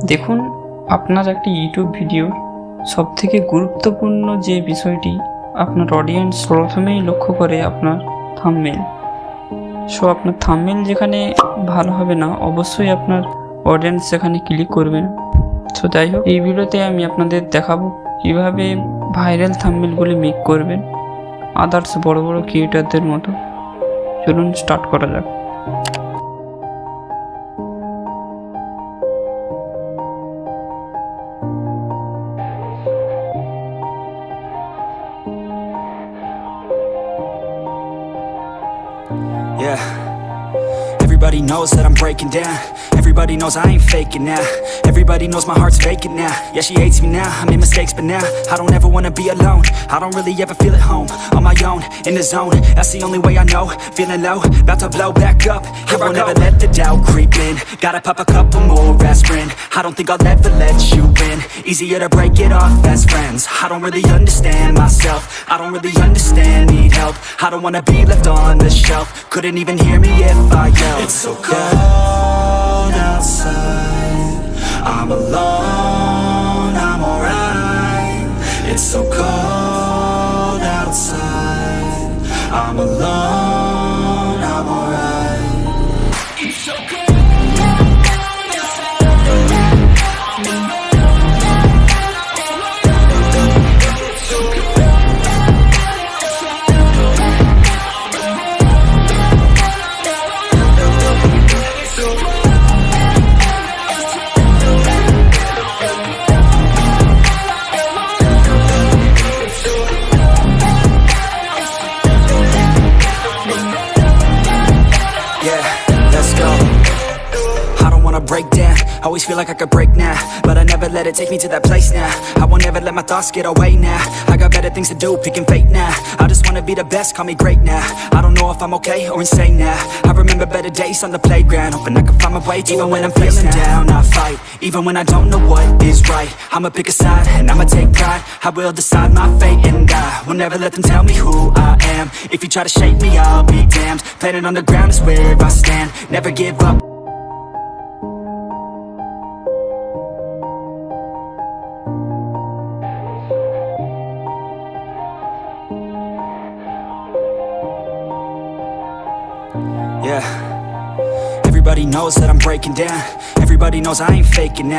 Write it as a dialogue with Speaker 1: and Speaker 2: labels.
Speaker 1: দেখুন, আপনার একটি ইউটিউব ভিডিওর সবথেকে গুরুত্বপূর্ণ যে বিষয়টি আপনার অডিয়েন্স প্রথমেই লক্ষ্য করে আপনার থাম্বনেল। সো আপনার থাম্বনেল যেখানে ভালো হবে না, অবশ্যই আপনার অডিয়েন্স সেখানে ক্লিক করবে না। সো যাই হোক, এই ভিডিওতে আমি আপনাদের দেখাবো কীভাবে ভাইরাল থাম্বনেলগুলি মেক করবেন আদার্স বড় বড় ক্রিয়েটারদের মতো। চলুন স্টার্ট করা যাক।
Speaker 2: Yeah, everybody knows that I'm breaking down. Everybody knows I ain't faking now. Everybody knows my heart's vacant now. Yeah, she hates me now, I made mistakes but now I don't ever wanna be alone. I don't really ever feel at home. On my own, in the zone, that's the only way I know. Feeling low, about to blow back up. I won't ever let the doubt creep in. Gotta pop a couple more aspirin. I don't think I'll ever let you in. Easier to break it off best friends. I don't really understand myself. I don't really understand, need help. I don't wanna be left on the shelf. Couldn't even hear me if I yelled. It's so cold outside, I'm alone, I'm alright. It's so cold outside, I'm alone, I'm alright. It's so cold. Break down, always feel like I could break now, but I never let it take me to that place now. I won't ever let my thoughts get away now. I got better things to do, picking fate now. I just wanna be the best, call me great now. I don't know if I'm okay or insane now. I remember better days on the playground, hoping I can find my way. Even when I'm feeling down, I fight. Even when I don't know what is right, I'ma pick a side and I'ma take pride. I will decide my fate and I will never let them tell me who I am. If you try to shake me, I'll be damned. Planet on the ground is where I stand. Never give up. Yeah, everybody knows that I'm breaking down. Everybody knows I ain't faking now.